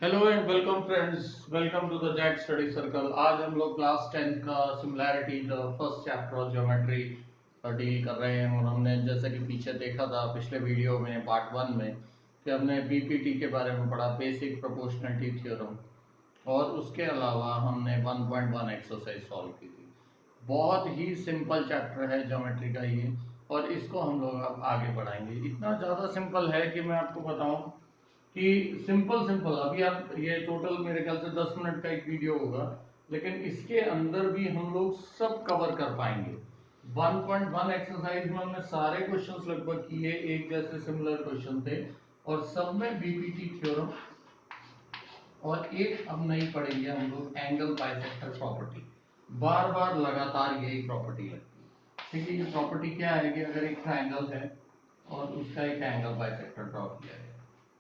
Hello and welcome friends, welcome to the Jack study circle. आज हम लोग class 10 का similarity the first chapter of geometry deal कर रहे हैं। और हमने जैसे कि पीछे देखा था पिछले वीडियो में पार्ट 1 में कि हमने बीपीटी के बारे में पढ़ा, बेसिक प्रोपोर्शनलिटी थ्योरम, और उसके अलावा हमने 1.1 एक्सरसाइज सॉल्व की थी। बहुत ही सिंपल चैप्टर है ज्योमेट्री का ये, और इसको हम लोग अब आगे बढ़ाएंगे। इतना ज़्यादा सिंपल है कि मैं आपको बताऊं कि सिंपल सिंपल अभी आप ये टोटल मेरे ख्याल से 10 मिनट का एक वीडियो होगा, लेकिन इसके अंदर भी हम लोग सब कवर कर पाएंगे। 1.1 एक्सरसाइज में हमने सारे क्वेश्चंस लगभग किए, एक जैसे सिमिलर क्वेश्चन थे और सब में बीपीटी थ्योरम। और एक अब नहीं पढ़ेंगे हम लोग, एंगल बाइसेक्टर प्रॉपर्टी। बार बार लगातार यही प्रॉपर्टी लगती है। ठीक है, ये प्रॉपर्टी क्या है कि अगर एक ट्राइंगल है और उसका एक एंगल बाइसेक्टर ड्रॉ किया है,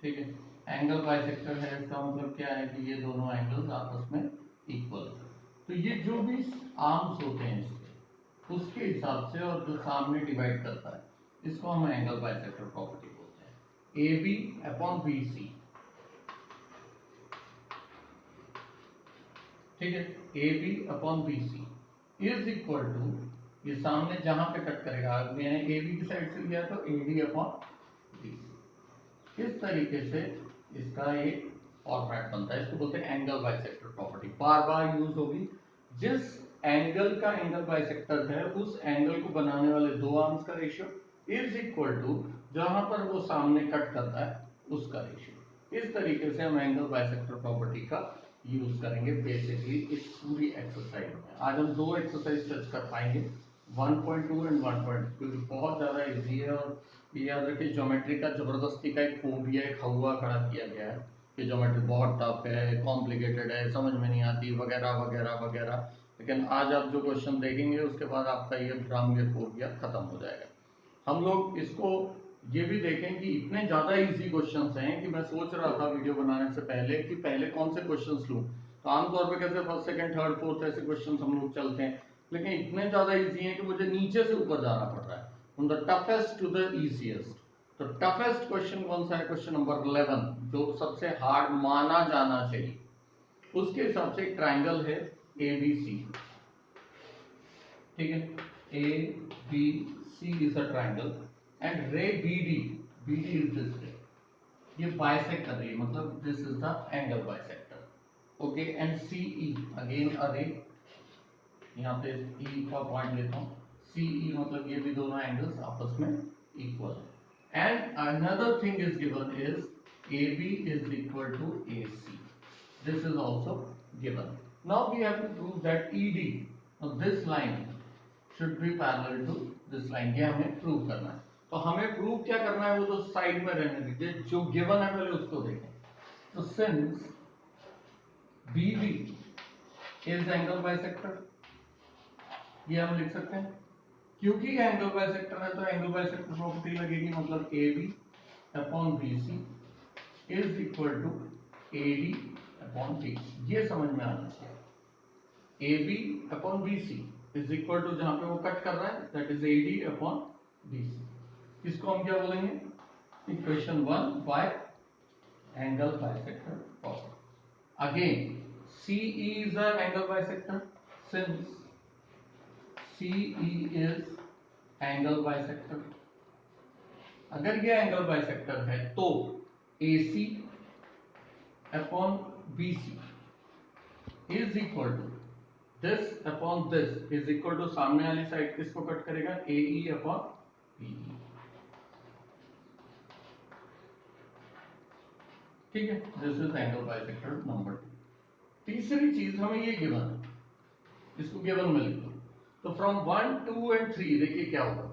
ठीक है, एंगल बाइसेक्टर है, इसका मतलब क्या है कि ये दोनों एंगल्स आपस में इक्वल है। तो ये जो भी आर्म्स होते हैं इसके, उसके हिसाब से, और जो सामने डिवाइड करता है, इसको हम एंगल बाइसेक्टर प्रॉपर्टी बोलते हैं। A B upon B C, ठीक है, A B upon B C is equal to, ये सामने जहां पे कट करेगा, मैंने ए बी की साइड से लिया तो A D upon B C. इस तरीके से इसका एक फॉर्मेट बनता है, इसको बोलते हैं एंगल बाइसेक्टर प्रॉपर्टी। बार बार यूज होगी। जिस एंगल का एंगल बाइसेक्टर है उस एंगल को बनाने वाले दो आर्म्स का रेशियो इज इक्वल टू जहां पर वो सामने कट करता है उसका रेशियो। इस तरीके से हम एंगल बाइसेक्टर प्रॉपर्टी का यूज करेंगे बेसिकली इस पूरी एक्सरसाइज में। आज हम दो एक्सरसाइज टच कर पाएंगे, 1.2 एंड 1.2, क्योंकि बहुत ज्यादा इजी है। और ये याद रखिए, ज्योमेट्री का जबरदस्ती का एक फोबिया, एक हवा खड़ा किया गया है कि ज्योमेट्री बहुत टफ है, कॉम्प्लिकेटेड है, समझ में नहीं आती, वगैरह वगैरह वगैरह। लेकिन आज आप जो क्वेश्चन देखेंगे उसके बाद आपका ये भ्रम, ये फोबिया खत्म हो जाएगा। हम लोग इसको ये भी देखें कि इतने ज्यादा इजी क्वेश्चंस हैं कि मैं सोच रहा था वीडियो बनाने से पहले कि पहले कौन से क्वेश्चंस लूं। तो आमतौर पे कैसे फर्स्ट सेकंड थर्ड फोर्थ ऐसे क्वेश्चंस हम लोग चलते हैं, लेकिन इतने ज्यादा इजी हैं कि मुझे नीचे से ऊपर जाना पड़ रहा है, from the toughest to the easiest. तो टफेस्ट क्वेश्चन कौन सा है? क्वेश्चन नंबर 11, जो सबसे हार्ड माना जाना चाहिए। उसके हिसाब से एक ट्राइंगल है ए बी सी, ठीक है, A B C is a triangle and ray B D, B D is this ray, ये बाइसेक्ट कर रही है, मतलब this is the angle bisector. Okay, and C E again a ray, यहाँ पे ई का पॉइंट लेता हूँ, सी ई मतलब ये भी दोनों एंगल्स आपस में इक्वल है। And another thing is given is A B is equal to A C, this is also given. Now we have to prove that ED of this line should be parallel to this line, ये हमें prove करना है। तो हमें prove क्या करना है वो तो साइड में रहने दीजिए, जो गिवन है पहले उसको देखें। तो since BB is angle bisector, ये हम लिख सकते हैं। क्योंकि एंगल बाइसेक्टर है तो एंगल बाइसेक्टर प्रॉपर्टी लगेगी, मतलब AB upon BC is equal to AD upon BC। ये समझ में आना चाहिए। AB upon BC is equal to जहां पे वो कट कर रहा है, that is AD upon BC। इसको हम क्या बोलेंगे? Equation 1 by angle bisector property. Again CE is an angle bisector, since CE is angle bisector, अगर ये एंगल बाइसेक्टर है तो AC upon BC is equal to this upon this is equal to सामने वाली साइड किसको cut करेगा? AE upon BE। ठीक है, this is angle bisector number 2। तीसरी चीज हमें ये गिवन है, इसको गिवन में लिख लो। तो फ्रॉम 1 2 एंड 3 देखिए क्या होगा।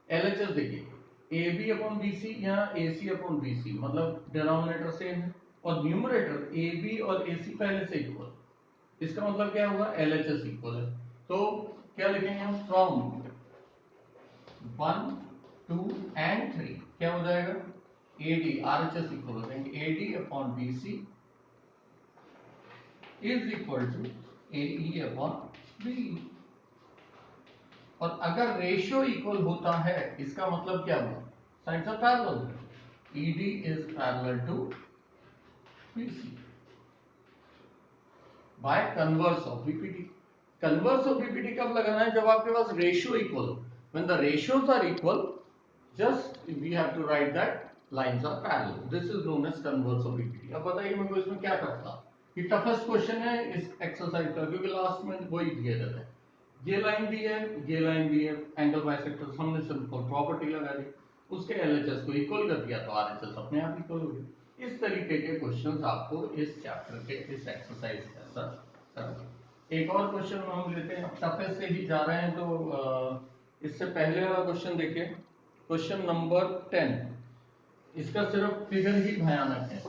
LHS देखिए, AB अपॉन BC या AC अपॉन BC, मतलब डिनोमिनेटर सेम है और न्यूमरेटर AB और AC पहले से इक्वल। इसका मतलब क्या होगा? LHS इक्वल है। तो क्या लिखेंगे हम? फ्रॉम 1 2 एंड 3 क्या हो जाएगा? AD RHS इक्वल हो जाएंगे, AD upon BC is equal to AE upon BE। और अगर रेशियो इक्वल होता है इसका मतलब क्या हुआ? Sides are parallel, ED is parallel to BC। By converse of BPT. Converse of BPT कब लगाना है? जब आपके पास रेशियो इक्वल हो। When the ratios are equal, just we have to write that lines are parallel, this is known as converse of BPT. अब बताइए मेरे को इसमें क्या करता। ये टफेस्ट क्वेश्चन है इस एक्सरसाइज का, क्योंकि लास्ट में वही दिए रहते हैं। ये लाइन भी है, ये लाइन भी है, एंगल बाइसेक्टर, हमने सिंपल प्रॉपर्टी लगा दी, उसके एलएचएस को इक्वल कर दिया तो आरएचएस अपने आप इक्वल हो गया। इस तरीके के क्वेश्चंस आपको इस चैप्टर के इस एक्सरसाइज के अंदर करना। एक और क्वेश्चन हम लेते हैं, टफेस्ट से ही जा रहे हैं तो इससे पहले वाला क्वेश्चन देखिए, क्वेश्चन नंबर 10। इसका सिर्फ फिगर ही भयानक है,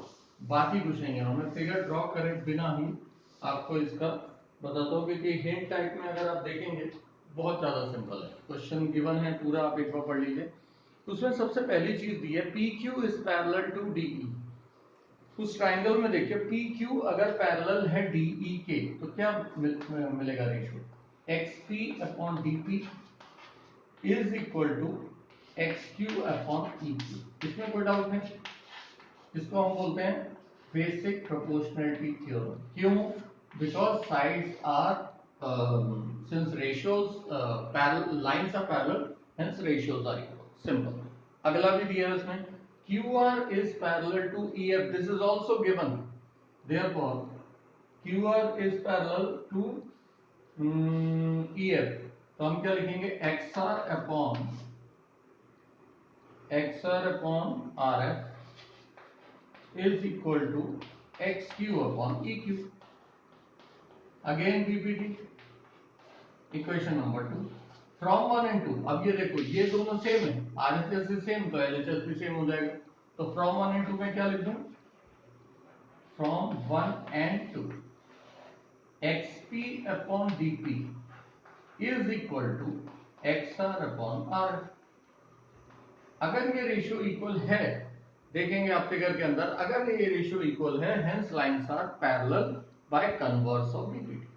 बाकी कुछ नहीं है। हमें फिगर ड्रॉ करे बिना ही आपको इसका बताता हूँ, क्योंकि हिंट टाइप में अगर आप देखेंगे बहुत ज्यादा सिंपल है। क्वेश्चन गिवन है पूरा, आप एक बार पढ़ लीजिए। उसमें सबसे पहली चीज दी है P Q is parallel to DE. उस ट्राइंगल में देखिए पी क्यू अगर पैरेलल है डीई के तो क्या मिलेगा ratio? X P upon D P is equal to X Q upon E Q. इसमें कोई डाउट है? इसको हम बोलते हैं बेसिक प्रोपोर्शनैलिटी थ्योरम। क्यों? Because sides are since ratios parallel lines are parallel, hence ratios are equal. Simple. अगला भी दिया है इसमें, QR is parallel to EF. This is also given. Therefore, QR is parallel to EF. तो हम क्या लिखेंगे? XR upon RF is equal to XQ upon EQ. Again BPT. Equation number 2 from 1 and 2। अब ये देखो ये दोनों सेम है, आरएचएस भी सेम तो एलएचएस भी सेम हो जाएगा। तो फ्रॉम 1 एंड 2 में क्या लिख दूं? From 1 and 2 XP upon DP is equal to XR upon R. अगर ये रेशियो इक्वल है, देखेंगे आप फिगर के अंदर, अगर ये रेशियो इक्वल है, hence lines are parallel by converse of BPT.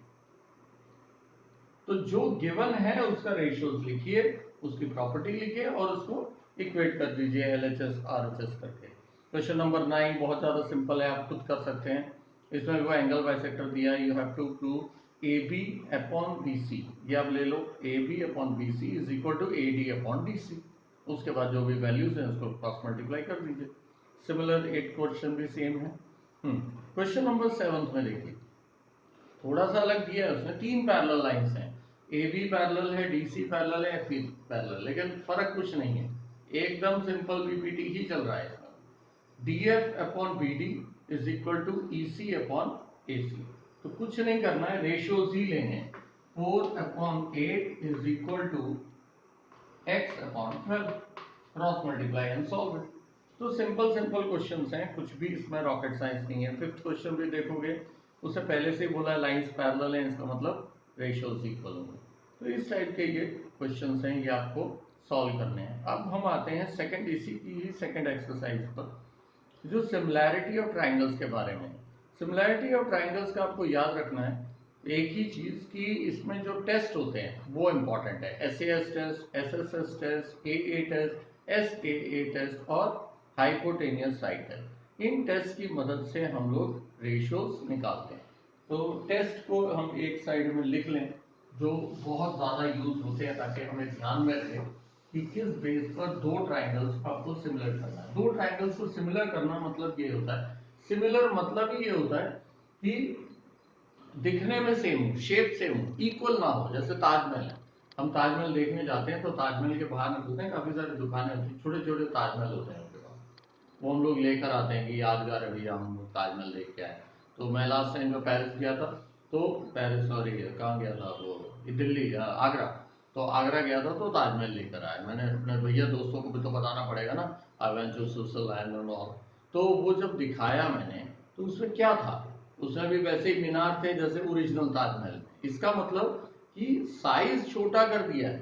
तो जो गिवन है उसका रेशियोज लिखिए, उसकी प्रॉपर्टी लिखिए और उसको इक्वेट कर दीजिए एलएचएस आरएचएस करके। क्वेश्चन नंबर 9 बहुत ज्यादा सिंपल है, आप खुद कर सकते हैं। इसमें वो एंगल बाइसेक्टर दिया है, you have to prove A B upon B C. ये आप ले लो, A B upon B C is equal to A D upon D C. उसके बाद जो भी वैल्यूज हैं उसको क्रॉस मल्टीप्लाई कर दीजिए। सिमिलर एक क्वेश्चन भी सेम है। क्वेश्चन नंबर 7 में देखिए, थोड़ा सा अलग दिया है, उसमें 3 पैरेलल लाइंस हैं, ए बी पैरेलल है, डी सी पैरेलल है, एफ ई पैरेलल, लेकिन फर्क कुछ नहीं है, एकदम सिंपल बीपीटी ही चल रहा है इसमें। D F upon B D is equal to E C upon A C. तो कुछ नहीं करना है, रेशियोज ही लेने हैं। 4 upon 8 is equal to X upon 12, cross multiply and solve it. तो सिंपल सिंपल क्वेश्चंस हैं, कुछ भी इसमें रॉकेट साइंस नहीं है। 5th क्वेश्चन भी देखोगे, उससे पहले से ही बोला है लाइंस पैरेलल हैं, इसका मतलब रेशियोज इक्वल होंगे। तो इस टाइप के ये क्वेश्चंस हैं, ये आपको सॉल्व करने हैं। अब हम आते हैं सेकंड, इसी की सेकंड एक्सरसाइज पर, जो सिमिलैरिटी ऑफ ट्राइंगल्स के बारे में। सिमिलैरिटी ऑफ ट्राइंगल्स का आपको याद रखना है एक ही चीज कि इसमें जो टेस्ट होते हैं वो इंपॉर्टेंट है। एसएएस टेस्ट, एसएसएस टेस्ट, एए टेस्ट, एसएए टेस्ट और हाइपोटेनियस साइड टेस्ट। इन टेस्ट की मदद से हम लोग रेशियोज निकालते हैं। तो टेस्ट को हम एक साइड में लिख लें, जो बहुत ज्यादा यूज होते हैं, ताकि हमें ध्यान में रहे कि किस बेस पर दो ट्राइंगल्स को आपको सिमिलर करना है। दो ट्राइंगल्स को सिमिलर करना मतलब ये होता है, सिमिलर मतलब ही ये होता है कि दिखने में सेम हो, शेप सेम हो, इक्वल ना हो। जैसे ताजमहल है, हम ताजमहल देखने जाते हैं तो ताजमहल के बाहर निकलते हैं, काफी सारी दुकानें होती हैं, छोटे छोटे ताजमहल होते हैं उनके पास, वो हम लोग लेकर आते हैं कि यादगार है भैया हम ताजमहल देख के आए। तो मैं लास्ट टाइम जब पेरिस गया था, तो पेरिस सॉरी कहाँ गया था वो, दिल्ली, आगरा, तो आगरा गया था तो ताजमहल लेकर आया मैंने अपने भैया दोस्तों को भी तो बताना पड़ेगा ना, I went to Switzerland and all. तो वो जब दिखाया मैंने तो उसमें क्या था, उसमें भी वैसे ही मीनार थे जैसे ओरिजिनल ताजमहल में। इसका मतलब कि साइज छोटा कर दिया है,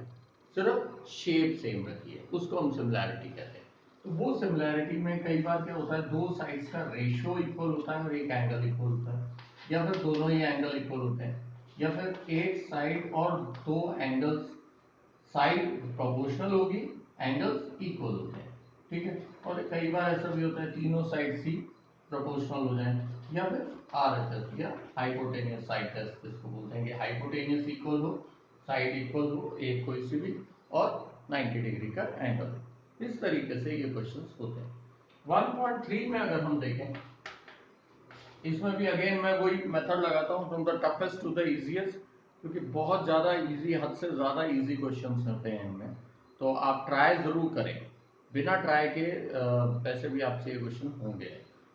सिर्फ शेप सेम रखी है, उसको हम सिमिलैरिटी कहते हैं। तो वो सिमिलैरिटी में कई बार क्या होता है, दो साइड्स का रेशियो इक्वल होता है और एक एंगल इक्वल होता है, या फिर दोनों ही एंगल इक्वल होते हैं, या फिर एक साइड और दो एंगल्स, साइड प्रोपोर्शनल होगी, एंगल्स इक्वल होते हैं, ठीक है। और कई बार ऐसा भी होता है तीनों साइड्स ही प्रोपोर्शनल हो जाए, या फिर RHS या हाइपोटेनियस साइड टेस्ट इसको बोलते हैं कि हाइपोटेनियस इक्वल हो, साइड इक्वल हो एक कोई सी भी और 90 डिग्री का एंगल। इस तरीके से ये क्वेश्चंस होते हैं। 1.3 में अगर हम देखें, इसमें भी अगेन मैं वही मेथड लगाता हूँ from the toughest to the easiest, क्योंकि बहुत ज़्यादा इजी, हद से ज़्यादा इजी क्वेश्चंस होते हैं इनमें, तो आप ट्राई ज़रूर करें। बिना ट्राई के वैसे भी आपसे ये क्वेश्चन होंगे।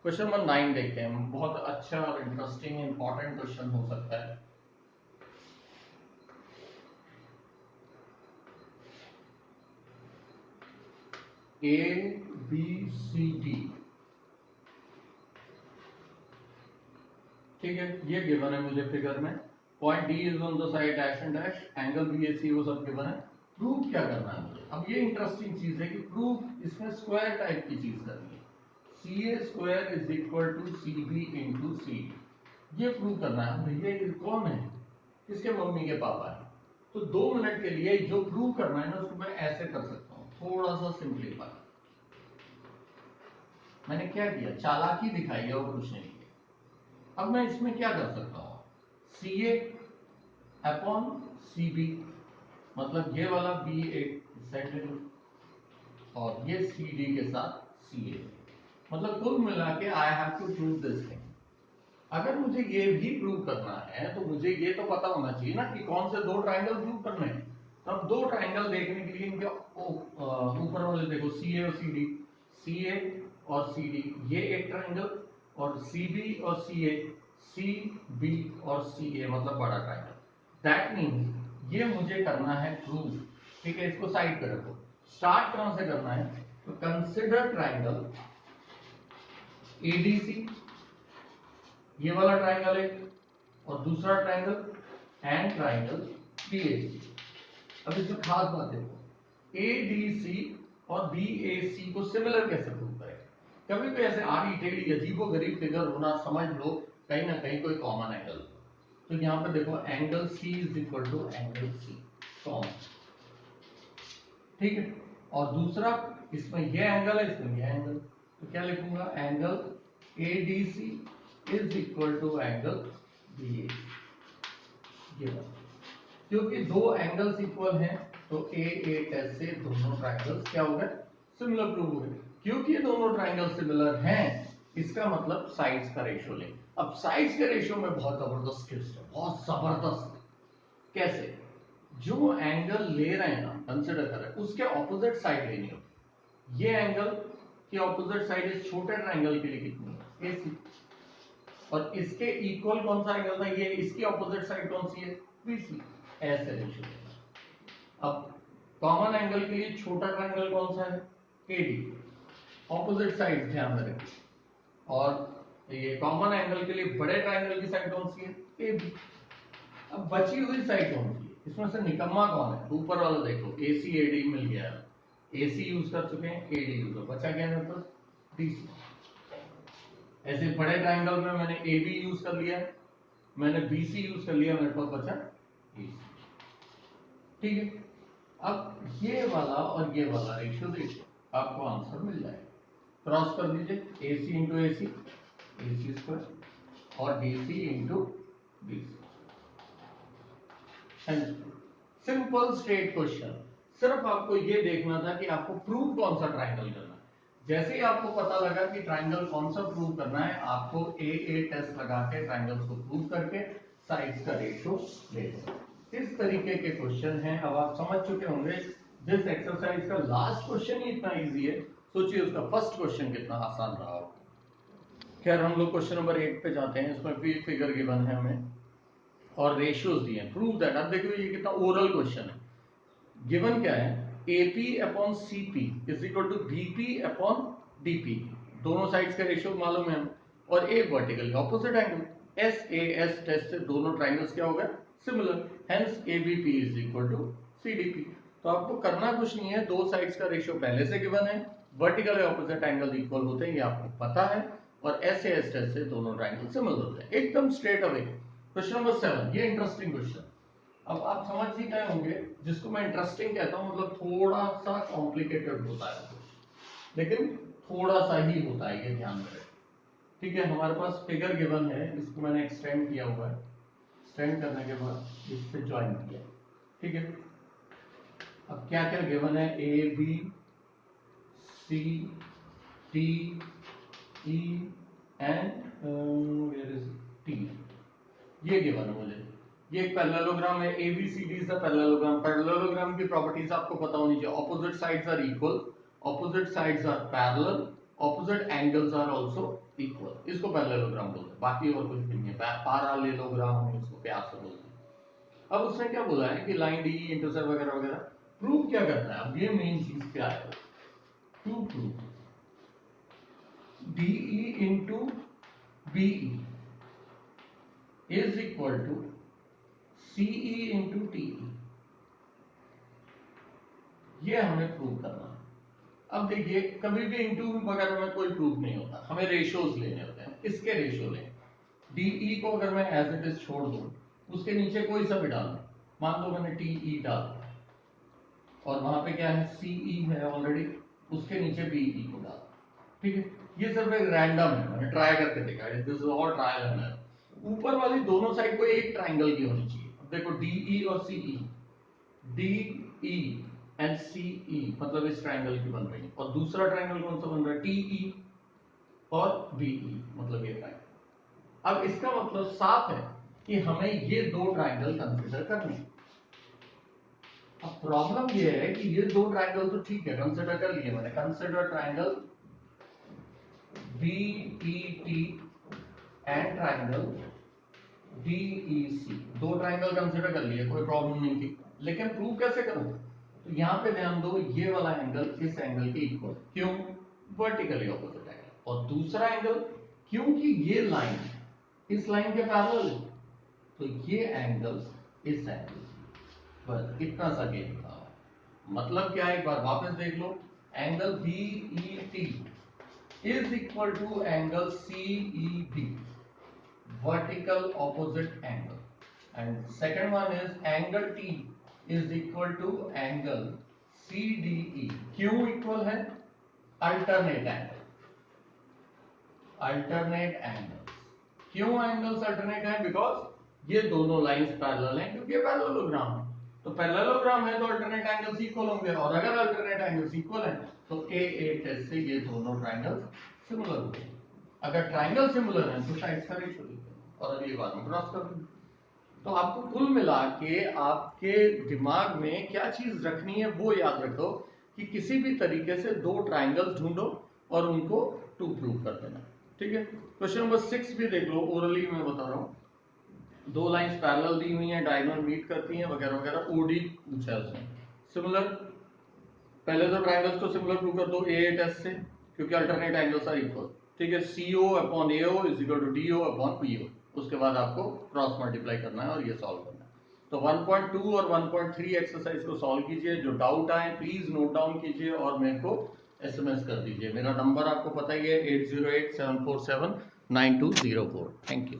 क्वेश्चन नंबर 9 देखते हैं, बहुत अच्छा और इंटरेस्टिंग इंपॉर्टेंट क्वेश्चन हो सकता है। ABCD, ठीक है, ये गिवन है मुझे फिगर में। Point D is on the side dash and dash, angle BAC वो सब गिवन है। प्रूफ क्या करना है मुझे? अब ये इंटरेस्टिंग चीज है कि प्रूफ इसमें स्क्वायर टाइप की चीज करनी है। CA square is equal to CB into CD, ये प्रूव करना है। भैया ये कौन है? किसके मम्मी के पापा है? तो 2 मिनट के लिए जो प्रूव करना है ना, उसको मैं ऐसे कर सकता हूँ, थोड़ा सा सिंपलीफाई। मैंने क्या किया? चालाकी दिखाई है और कुछ नहीं किया। अब मैं इसमें क्या कर सकता हूँ? CA अपॉन CB, मतलब ये वाला B एक साइड ले लो और ये CD के साथ CA, मतलब कुल मिला के I have to prove this thing. अगर मुझे ये भी प्रूव करना है तो मुझे ये तो पता होना चाहिए ना कि कौन से 2 ट्राइंगल प्रूव करने हैं। तो अब 2 ट्राइंगल देखने के लिए इनके ऊपर वाले देखो, CA और CD, CA और CD ये एक ट्राइंगल, और CB और CA, CB और CA मतलब बड़ा ट्राइंगल। दैट मीन्स ये मुझे करना है प्रूव, ठीक है। इसको साइड पे रखो। स्टार्ट कहां से करना है? तो कंसिडर ट्राइंगल ADC, ये वाला ट्राइंगल है, और दूसरा ट्राइंगल एंड ट्राइंगल BAC। अब इसमें खास बात देखो, ADC और BAC को सिमिलर कैसे प्रूव करें? कभी भी ऐसे आड़ी टेढ़ी अजीबोगरीब फिगर होना, समझ लो कहीं ना कहीं कोई कॉमन एंगल। तो यहां पे देखो angle C is equal to angle C common, ठीक है। और दूसरा, इसमें ये एंगल है, इसमें ये एंगल, तो क्या लिखूंगा? Angle ADC is equal to angle BAC। क्योंकि 2 एंगल्स इक्वल हैं तो A टेस्ट से दोनों ट्राइंगल्स क्या हो गए? सिमिलर प्रूव हो गए। क्योंकि ये दोनों ट्राइंगल सिमिलर हैं, इसका मतलब साइड्स का रेशियो लें। अब साइड्स के रेशियो में बहुत जबरदस्त ट्विस्ट है, बहुत जबरदस्त। कैसे? जो एंगल ले रहे हैं ना, कंसिडर कर रहे हैं, उसके ऑपोजिट साइड लेनी होगी। ये एंगल की ऑपोजिट साइड इस छोटे ट्राइंगल के लिए कितनी है? AC। और इसके इक्वल कौन सा एंगल था? ये, इसकी ऑपोजिट साइड कौन सी है? BC। ऐसे रेशियो। अब कॉमन एंगल के लिए छोटा ट्राइंगल कौन सा है? AD। ऑपोजिट साइड ध्यान में रखिए। और ये कॉमन एंगल के लिए बड़े ट्राइंगल की साइड कौन सी है? AB। अब बची हुई साइड कौन सी है? इसमें से निकम्मा कौन है? ऊपर वाला देखो, AC AD मिल गया, AC यूज कर चुके हैं, AD यूज हो, बचा क्या मेरे पास? BC। ऐसे बड़े ट्राइंगल में मैंने AB यूज कर लिया, मैंने BC यूज कर लिया, मेरे पास बचा BC, ठीक है। अब ये वाला और ये वाला रेशियो देखिए, आपको आंसर मिल जाएगा। क्रॉस कर दीजिए, AC into AC, AC square, और BC into BC। Simple straight question. सिर्फ आपको ये देखना था कि आपको प्रूव कौन सा ट्राइंगल करना है। जैसे ही आपको पता लगा कि ट्राइंगल कौन सा प्रूव करना है, आपको ए टेस्ट लगा के ट्राइंगल्स को प्रूव करके साइड्स का रेशियो ले लो। इस तरीके के क्वेश्चन हैं। अब आप समझ चुके होंगे, जिस एक्सरसाइज का लास्ट क्वेश्चन ही इतना इजी है, सोचिए उसका फर्स्ट क्वेश्चन कितना आसान रहा हो। खैर, हम लोग क्वेश्चन नंबर 8 पे जाते हैं। इसमें भी फिगर गिवन है हमें और रेशियोज दिए हैं। Prove that. अब देखो ये कितना ओरल क्वेश्चन है। गिवन क्या है? AP upon CP is equal to BP upon DP, दोनों साइड्स का रेशियो मालूम है हमें, और एक vertically opposite angle. SAS test से दोनों ट्राइंगल्स क्या हो गए? Similar, hence ABP is equal to CDP। तो आपको करना कुछ नहीं है, दो साइड्स का रेशियो पहले से गिवन है, वर्टिकल और ऑपोजिट एंगल इक्वल होते हैं, ये आपको पता है, और SAS टेस्ट से दोनों ट्राइंगल सिमिलर होते हैं, एकदम स्ट्रेट अवे। क्वेश्चन नंबर 7, ये इंटरेस्टिंग क्वेश्चन। अब आप समझ ही गए होंगे, जिसको मैं इंटरेस्टिंग कहता हूं, मतलब थोड़ा सा कॉम्प्लिकेटेड होता है, लेकिन थोड़ा सा ही होता है, ये ध्यान में रखें। ठीक है, हमारे पास फिगर गिवन है, इसको मैंने एक्सटेंड किया हुआ है, एक्सटेंड करने के बाद इससे ज्वाइन किया। ठीक है, अब क्या क्या गिवन है, A B C D E and where is T, ये गिवन है मुझे। ये एक पैरेललोग्राम है, ABCD is the parallelogram. Parallelogram की प्रॉपर्टीज आपको पता होनी चाहिए, opposite sides are equal, opposite sides are parallel, opposite angles are also equal, इसको पैरेललोग्राम बोलते हैं। बाकी और कुछ भी नहीं है, पैरालेलोग्राम हम इसको प्यार से बोलते हैं। अब उसने क्या बोला है कि लाइन डी इंटरसेक्ट वगैरह वगैरह प्रूव क्या करता है, अब ये मेन चीज क्या है, to prove DE into BE is equal to CE into TE, ये हमें प्रूव करना है। अब देखिए, कभी भी इंटू वगैरह में कोई प्रूफ नहीं होता, हमें रेशियोज लेने होते हैं। इसके रेशियो लें, डीई को अगर मैं एज इट इज छोड़ दूं, उसके नीचे कोई सा भी डाल दूं, मान लो मैंने टीई डाल दिया और वहां पे क्या है, सीई है ऑलरेडी, उसके नीचे बीई को डाल, ठीक है। ये सिर्फ एक रैंडम है, मैंने ट्राई करके देखा, this is all trial and error. ऊपर वाली दोनों साइड को एक ट्राइंगल की होनी चाहिए। अब देखो डीई और सीई, डीई एंड सीई मतलब इस ट्राइंगल की बन रही है, और दूसरा ट्राइंगल कौन सा बन रहा है, टीई और बीई, मतलब ये ट्राइंगल। अब इसका मतलब साफ है कि हमें ये दो ट्राइंगल कंसीडर करने हैं। अब प्रॉब्लम ये है कि ये दो ट्राइंगल तो ठीक है, कंसीडर कर लिए मैंने, consider triangle BET and triangle DEC, दो ट्राइंगल कंसीडर कर लिए, कोई प्रॉब्लम नहीं थी। लेकिन प्रूव कैसे करूं, तो यहां पे ध्यान दो, ये वाला एंगल इस एंगल के इक्वल, क्यों, वर्टिकली ऑपोजिट एंगल, और दूसरा एंगल क्योंकि ये लाइन इस लाइन के पैरेलल है, तो ये एंगल्स इस एंगल, बस इतना सा गेम था। मतलब क्या है, एक बार वापस देख लो, angle BET is equal to angle CED, vertical opposite angle, and second one is angle T is equal to angle CDE, क्यों इक्वल है, अल्टरनेट एंगल, अल्टरनेट एंगल्स, क्यों एंगल्स अल्टरनेट है, बिकॉज ये दोनों लाइंस पैरेलल हैं, क्योंकि ये parallelogram है, तो पैरेललोग्राम है तो अल्टरनेट एंगल्स इक्वल होंगे, और अगर अल्टरनेट एंगल्स इक्वल हैं तो ए टेस्ट से ये दोनों ट्राइंगल्स सिमिलर होंगे। अगर ट्राइंगल सिमिलर है तो साइड्स का रेशियो लिखते हैं, और अगली बार में क्रॉस कर देंगे। तो आपको कुल मिला के आपके दिमाग में क्या चीज रखनी है वो याद रखो कि किसी भी तरीके से दो ट्राइंगल्स ढूंढो और उनको टू प्रूव कर देना, ठीक है। क्वेश्चन नंबर 6 भी देख लो, ओरली मैं बता रहा हूँ, दो लाइंस पैरेलल दी हुई हैं, डायगोनल मीट करती हैं वगैरह वगैरह, ओडी पूछा है उसने। सिमिलर, पहले तो ट्राइंगल्स को सिमिलर प्रूव कर दो ए टेस्ट से, क्योंकि अल्टरनेट एंगल्स आर इक्वल, ठीक है। CO upon AO is equal to DO upon PO, उसके बाद आपको क्रॉस मल्टीप्लाई करना है और ये सॉल्व करना है। तो 1.2 और 1.3 एक्सरसाइज को सॉल्व कीजिए, जो डाउट आए प्लीज नोट डाउन कीजिए और मेरे को SMS कर दीजिए। मेरा नंबर आपको पता ही है, 8087479204। Thank you.